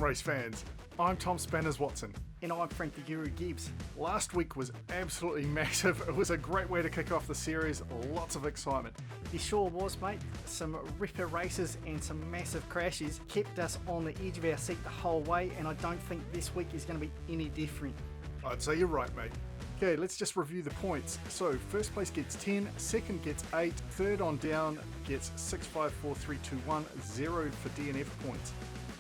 race fans. I'm Tom Spanners Watson. And I'm Frank the Guru Gibbs. Last week was absolutely massive. It was a great way to kick off the series. Lots of excitement. It sure was, mate. Some ripper races and some massive crashes kept us on the edge of our seat the whole way, and I don't think this week is going to be any different. I'd say you're right, mate. Okay, let's just review the points. So, first place gets 10, second gets 8, third on down gets 6, 5, 4, 3, 2, 1, 0 for DNF points.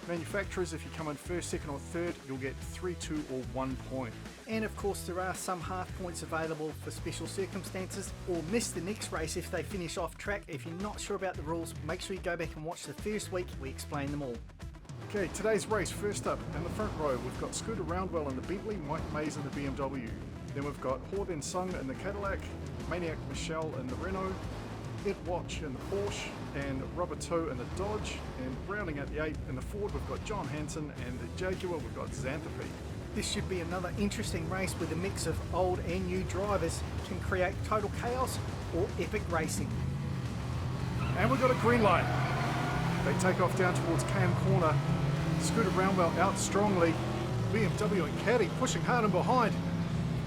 Manufacturers, if you come in first, second or third, you'll get 3, 2 or 1 point. And of course there are some half points available for special circumstances, or miss the next race if they finish off track. If you're not sure about the rules, make sure you go back and watch the first week. We explain them all. Okay, today's race, first up in the front row, we've got Scooter Roundwell in the Bentley, Mike Mays in the BMW. Then we've got Horden Sung in the Cadillac, Maniac Michelle in the Renault, Ed Watch in the Porsche, and Rubber Toe in the Dodge. And rounding out the 8 in the Ford, we've got John Hanson, and the Jaguar, we've got Xanthopy. This should be another interesting race with a mix of old and new drivers. Can create total chaos or epic racing. And we've got a green light. They take off down towards Cam Corner. Scooter Roundwell out strongly. BMW and Caddy pushing hard in behind.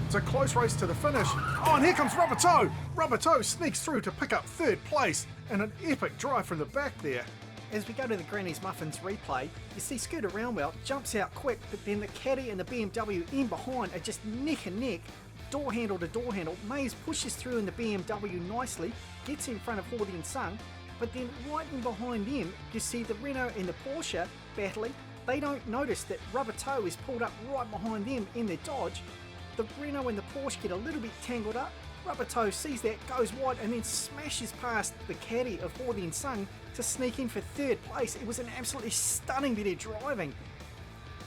It's a close race to the finish. Oh, and here comes Rubber Toe. Rubber Toe sneaks through to pick up third place, and an epic drive from the back there. As we go to the Granny's Muffins replay, you see Scooter Roundwell jumps out quick, but then the Caddy and the BMW in behind are just neck and neck, door handle to door handle. Mays pushes through in the BMW nicely, gets in front of Horden Sung, but then right in behind them, you see the Renault and the Porsche battling. They don't notice that Rubber Toe is pulled up right behind them in their Dodge. The Renault and the Porsche get a little bit tangled up. Rubber Toe sees that, goes wide, and then smashes past the Caddy of Horden Sung to sneak in for third place. It was an absolutely stunning bit of driving.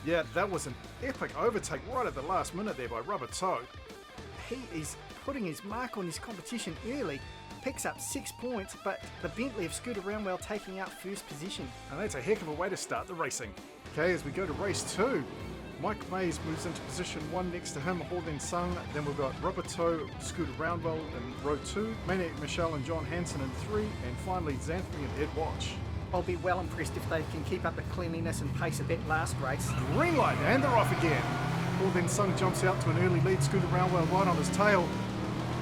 Yeah, that was an epic overtake right at the last minute there by Rubber Toe. He is putting his mark on his competition early, picks up 6 points, but the Bentley of Scooter Roundwell taking out first position. And that's a heck of a way to start the racing. Okay, as we go to race 2, Mike Mays moves into position 1 next to him, Horden Sung. Then we've got Rubber Toe, Scooter Roundwell in row 2, Maniac Michelle and John Hanson in 3, and finally Xanthopy and Ed Watch. I'll be well impressed if they can keep up the cleanliness and pace of that last race. Green light, and they're off again. Horden Sung jumps out to an early lead, Scooter Roundwell right on his tail.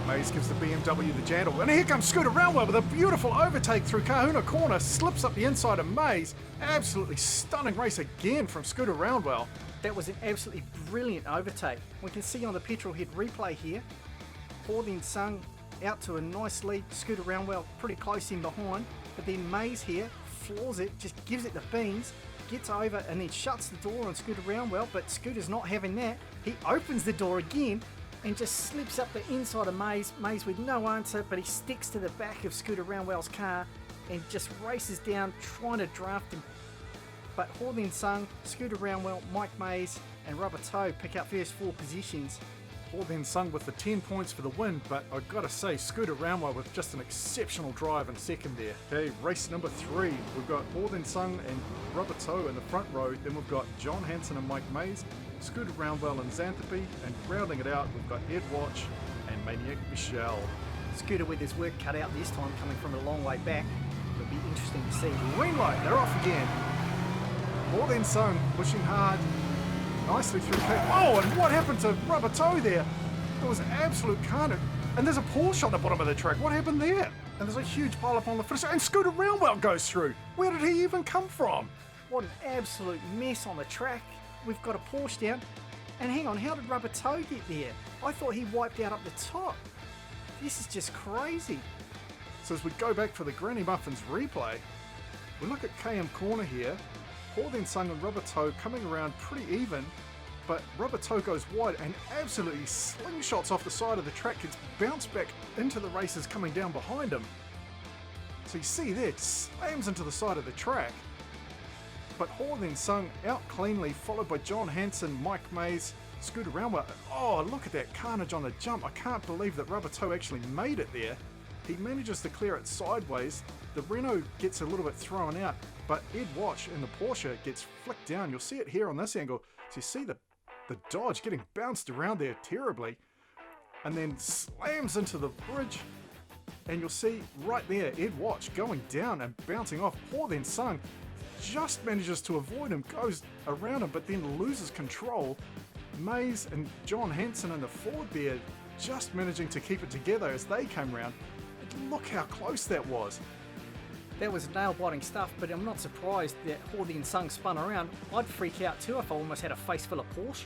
Mays gives the BMW the jangle, and here comes Scooter Roundwell with a beautiful overtake through Kahuna Corner, slips up the inside of Mays. Absolutely stunning race again from Scooter Roundwell. That was an absolutely brilliant overtake. We can see on the petrol head replay here, Horden Sung out to a nice lead, Scooter Roundwell pretty close in behind, but then Mays here floors it, just gives it the beans, gets over and then shuts the door on Scooter Roundwell, but Scooter's not having that. He opens the door again and just slips up the inside of Mays. Mays with no answer, but he sticks to the back of Scooter Roundwell's car and just races down trying to draft him. But Horden Sung, Scooter Roundwell, Mike Mays and Rubber Toe pick up first 4 positions. Horden Sung with the 10 points for the win, but I've got to say Scooter Roundwell with just an exceptional drive in second there. Okay, race number 3, we've got Horden Sung and Rubber Toe in the front row, then we've got John Hanson and Mike Mays, Scooter Roundwell and Xanthopy, and rounding it out we've got Ed Watch and Maniac Michelle. Scooter with his work cut out this time, coming from a long way back. It'll be interesting to see. Green light, they're off again. Horden Sung pushing hard, nicely through Cape. Oh, and what happened to Rubber Toe there? It was absolute carnage. And there's a Porsche on the bottom of the track. What happened there? And there's a huge pile up on the finish. And Scooter Roundwell goes through. Where did he even come from? What an absolute mess on the track. We've got a Porsche down. And hang on, how did Rubber Toe get there? I thought he wiped out up the top. This is just crazy. So as we go back for the Granny Muffins replay, we look at KM Corner here. Horden Sung and Rubber Toe coming around pretty even, but Rubber Toe goes wide and absolutely slingshots off the side of the track, gets bounced back into the racers coming down behind him. So you see there, it slams into the side of the track. But Horden Sung out cleanly, followed by John Hanson, Mike Mays, Scooter Roundwell. Oh, look at that carnage on the jump. I can't believe that Rubber Toe actually made it there. He manages to clear it sideways. The Renault gets a little bit thrown out, but Ed Watch in the Porsche gets flicked down. You'll see it here on this angle. So you see the Dodge getting bounced around there terribly, and then slams into the bridge. And you'll see right there Ed Watch going down and bouncing off. Horden Sung just manages to avoid him, goes around him, but then loses control. Mays and John Hansen in the Ford there just managing to keep it together as they came round. Look how close that was. That was nail-biting stuff, but I'm not surprised that Hordy and Sung spun around. I'd freak out too if I almost had a face full of Porsche.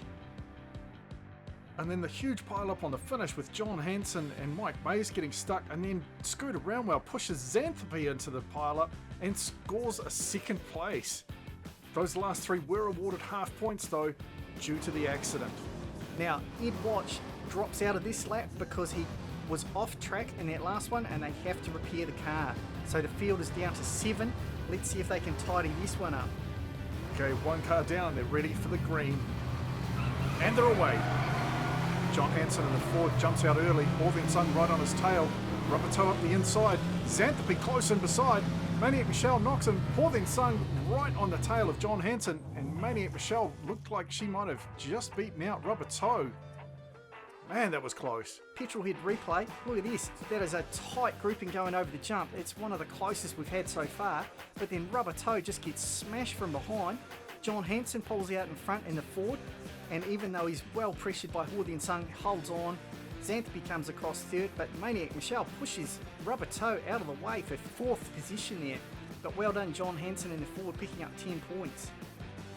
And then the huge pile-up on the finish with John Hansen and Mike Mays getting stuck, and then Scooter Roundwell pushes Xanthopy into the pile-up and scores a second place. Those last three were awarded half points though, due to the accident. Now, Ed Watch drops out of this lap because he was off track in that last one and they have to repair the car. So the field is down to 7. Let's see if they can tidy this one up. Okay, one car down, they're ready for the green. And they're away. John Hansen in the Ford jumps out early, Hordy Sung right on his tail, Rubber Toe up the inside, Xanthopy close in beside, Maniac Michelle knocks him, Hordy Sung right on the tail of John Hansen, and Maniac Michelle looked like she might have just beaten out Rubber Toe. Man, that was close. Petrolhead replay, look at this, that is a tight grouping going over the jump. It's one of the closest we've had so far, but then Rubber Toe just gets smashed from behind. John Hansen pulls out in front in the Ford, and even though he's well pressured by Hordy Sung, holds on. Xanthopy comes across third, but Maniac Michelle pushes Rubber Toe out of the way for 4th position there. But well done John Hansen in the Ford, picking up 10 points.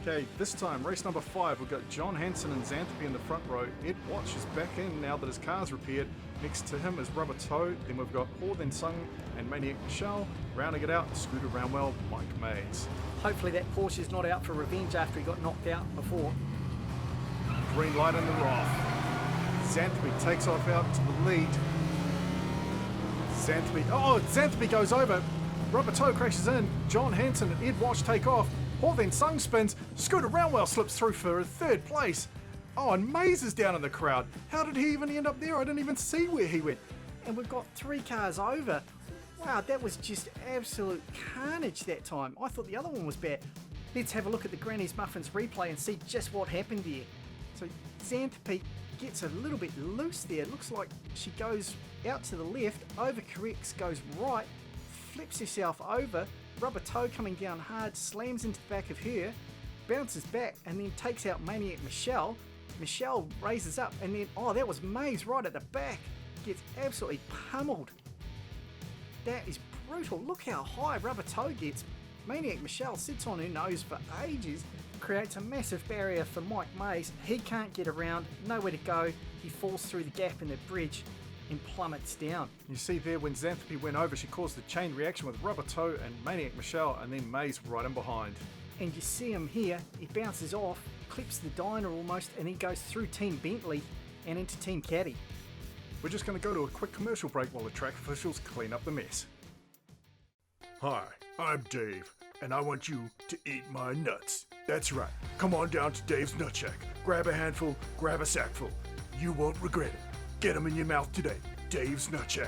Okay, this time, race number 5, we've got John Hansen and Xanthopy in the front row. Ed Watch is back in now that his car's repaired. Next to him is Rubber Toe. Then we've got Hordy Sung and Maniac Michelle. Rounding it out, Scooter Roundwell, Mike Mays. Hopefully that Porsche is not out for revenge after he got knocked out before. Green light in the Roth. Xanthopy takes off out to the lead. Xanthopy goes over. Rubber Toe crashes in. John Hansen and Ed Watch take off. Hordy Sung spins. Scooter Roundwell slips through for a 3rd place. Oh, and Mays is down in the crowd. How did he even end up there? I didn't even see where he went. And we've got 3 cars over. Wow, that was just absolute carnage that time. I thought the other one was bad. Let's have a look at the Granny's Muffins replay and see just what happened here. So Xanthopy gets a little bit loose there. It looks like she goes out to the left, overcorrects, goes right, flips herself over. Rubber Toe coming down hard, slams into the back of her, bounces back, and then takes out Maniac Michelle. Michelle raises up, and then, that was Mays right at the back. Gets absolutely pummeled. That is brutal. Look how high Rubber Toe gets. Maniac Michelle sits on her nose for ages, creates a massive barrier for Mike Mays. He can't get around, nowhere to go. He falls through the gap in the bridge and plummets down. You see there when Xanthopy went over, she caused a chain reaction with Rubber Toe and Maniac Michelle, and then Mays right in behind. And you see him here, he bounces off, clips the diner almost, and then goes through Team Bentley and into Team Caddy. We're just going to go to a quick commercial break while the track officials clean up the mess. Hi, I'm Dave, and I want you to eat my nuts. That's right, come on down to Dave's Nut Shack. Grab a handful, grab a sackful. You won't regret it. Get them in your mouth today. Dave's Nut Shack.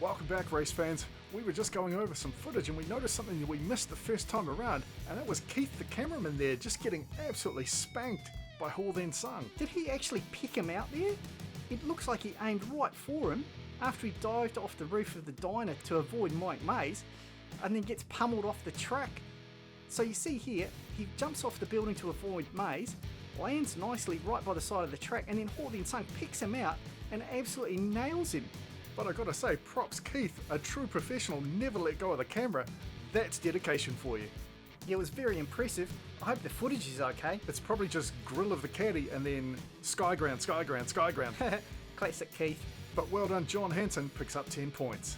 Welcome back, race fans. We were just going over some footage and we noticed something that we missed the first time around, and that was Keith the cameraman there just getting absolutely spanked by Hordy Sung. Did he actually pick him out there? It looks like he aimed right for him after he dived off the roof of the diner to avoid Mike Mays, and then gets pummeled off the track. So you see here, he jumps off the building to avoid Mays, lands nicely right by the side of the track, and then Hordy Sung picks him out and absolutely nails him. But I gotta say, props Keith, a true professional, never let go of the camera. That's dedication for you. Yeah, it was very impressive. I hope the footage is okay. It's probably just grill of the caddy and then skyground. Classic Keith. But well done, John Hansen picks up 10 points.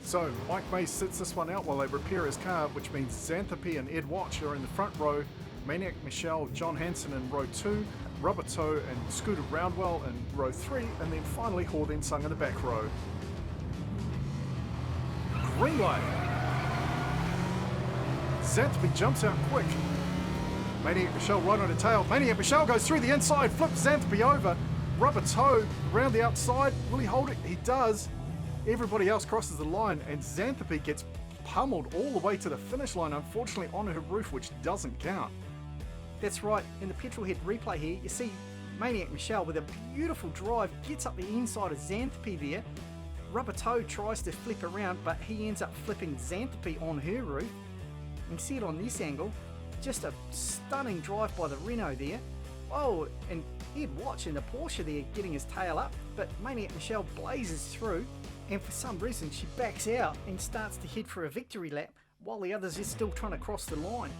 So Mike Mays sits this one out while they repair his car, which means Xanthopy and Ed Watch are in the front row, Maniac Michelle, John Hansen in row 2, Rubber Toe and Scooter Roundwell in row 3, and then finally Hordy Sung in the back row. Green light. Xanthopy jumps out quick. Maniac Michelle right on her tail. Maniac Michelle goes through the inside, flips Xanthopy over. Rubber Toe around the outside. Will he hold it? He does. Everybody else crosses the line, and Xanthopy gets pummeled all the way to the finish line, unfortunately on her roof, which doesn't count. That's right, in the Petrolhead replay here, you see Maniac Michelle with a beautiful drive, gets up the inside of Xanthopy there, Rubber Toe tries to flip around, but he ends up flipping Xanthipy on her roof. You can see it on this angle. Just a stunning drive by the Renault there. Oh, and Ed Watch in the Porsche there getting his tail up, but Maniac Michelle blazes through, and for some reason she backs out and starts to head for a victory lap while the others is still trying to cross the line.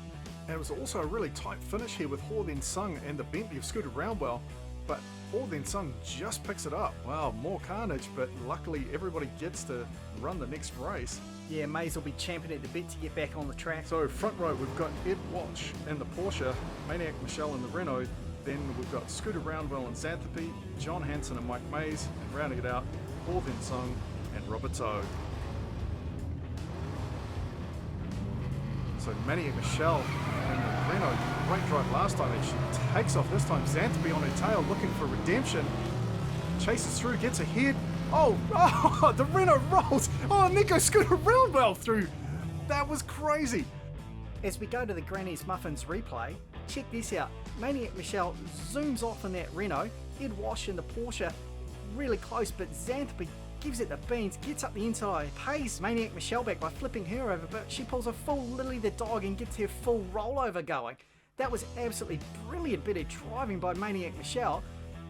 And it was also a really tight finish here with Hor Then Sung and the Bentley of Scooter Roundwell, but Hor Then Sung just picks it up. Wow, more carnage, but luckily everybody gets to run the next race. Yeah, Mays will be champing at the bit to get back on the track. So front row, we've got Ed Watch in the Porsche, Maniac Michelle in the Renault, then we've got Scooter Roundwell and Xanthipy, John Hansen and Mike Mays, and rounding it out, Hor Then Sung and Rubber Toe. So Maniac Michelle and the Renault, great drive last time, and she takes off this time. Xanthipy on her tail looking for redemption. Chases through, gets ahead. Oh, the Renault rolls. Oh, and then goes Scooter Roundwell through. That was crazy. As we go to the Granny's Muffins replay, check this out. Maniac Michelle zooms off in that Renault. Ed Wash in the Porsche, really close, but Xanthipy gives it the beans, gets up the inside, pays Maniac Michelle back by flipping her over, but she pulls a full Lily the dog and gets her full rollover going. That was absolutely brilliant bit of driving by Maniac Michelle.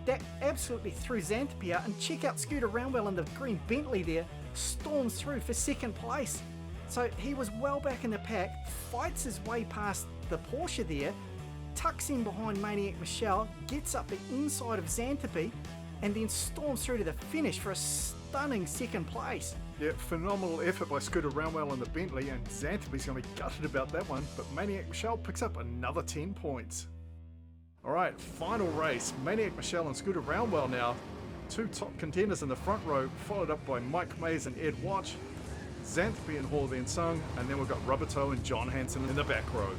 That absolutely threw Xanthipy out, and check out Scooter Roundwell in the green Bentley there, storms through for second place. So he was well back in the pack, fights his way past the Porsche there, tucks in behind Maniac Michelle, gets up the inside of Xanthipy, and then storms through to the finish for a stunning second place. Yeah, phenomenal effort by Scooter Roundwell in the Bentley, and Xanthipy's going to be gutted about that one, but Maniac Michelle picks up another 10 points. Alright, final race, Maniac Michelle and Scooter Roundwell now. Two top contenders in the front row, followed up by Mike Mays and Ed Watch, Xanthipy and Hor Then Sung, and then we've got Rubber Toe and John Hansen in the back row.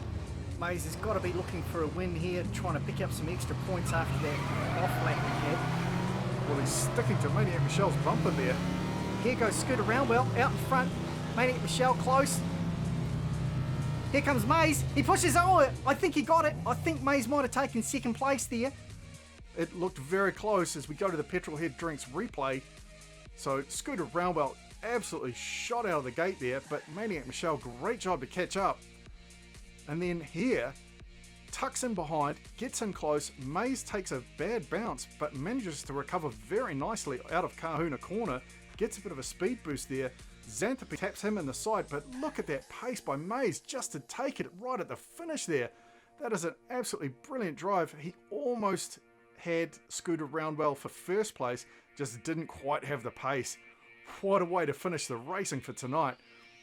Mays has got to be looking for a win here, trying to pick up some extra points after that off lap he had. Well, he's sticking to Maniac Michelle's bumper there. Here goes Scooter Roundwell out in front. Maniac Michelle close. Here comes Mays. He pushes. Oh, I think he got it. I think Mays might have taken second place there. It looked very close as we go to the Petrolhead Drinks replay. So Scooter Roundwell absolutely shot out of the gate there, but Maniac Michelle, great job to catch up. And then here, tucks in behind, gets in close. Mays takes a bad bounce, but manages to recover very nicely out of Kahuna Corner. Gets a bit of a speed boost there. Xanthipy taps him in the side, but look at that pace by Mays just to take it right at the finish there. That is an absolutely brilliant drive. He almost had Scooter Roundwell for first place, just didn't quite have the pace. What a way to finish the racing for tonight.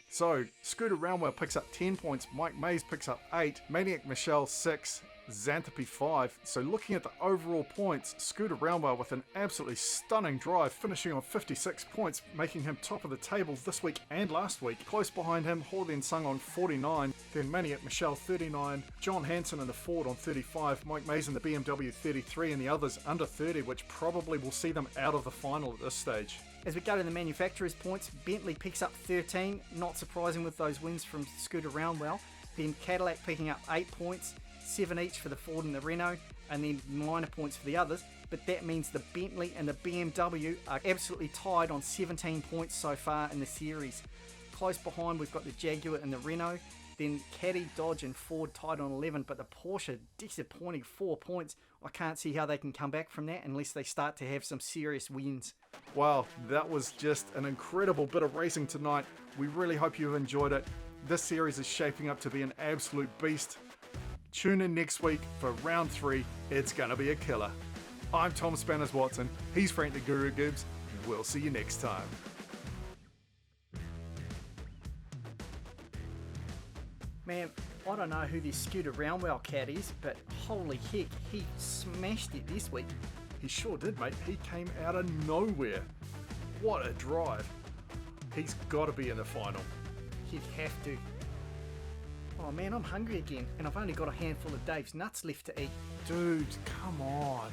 So, Scooter Roundwell picks up 10 points, Mike Mays picks up 8, Maniac Michelle 6, Xanthipy 5. So looking at the overall points, Scooter Roundwell with an absolutely stunning drive, finishing on 56 points, making him top of the table this week and last week. Close behind him, Hor Then Sung on 49, then Maniac Michelle 39, John Hansen in the Ford on 35, Mike Mays in the BMW 33, and the others under 30, which probably will see them out of the final at this stage. As we go to the manufacturer's points, Bentley picks up 13, not surprising with those wins from Scooter Roundwell. Then Cadillac picking up 8 points, 7 each for the Ford and the Renault, and then minor points for the others. But that means the Bentley and the BMW are absolutely tied on 17 points so far in the series. Close behind, we've got the Jaguar and the Renault. Then Caddy, Dodge and Ford tied on 11, but the Porsche disappointing 4 points. I can't see how they can come back from that unless they start to have some serious wins. Wow, that was just an incredible bit of racing tonight. We really hope you've enjoyed it. This series is shaping up to be an absolute beast. Tune in next week for round 3. It's going to be a killer. I'm Tom Spanners Watson. He's Frank the Guru Gibbs. We'll see you next time. Man, I don't know who this Scooter Roundwell cat is, but holy heck, he smashed it this week. He sure did, mate. He came out of nowhere. What a drive. He's got to be in the final. He'd have to. Oh man, I'm hungry again, and I've only got a handful of Dave's nuts left to eat. Dude, come on.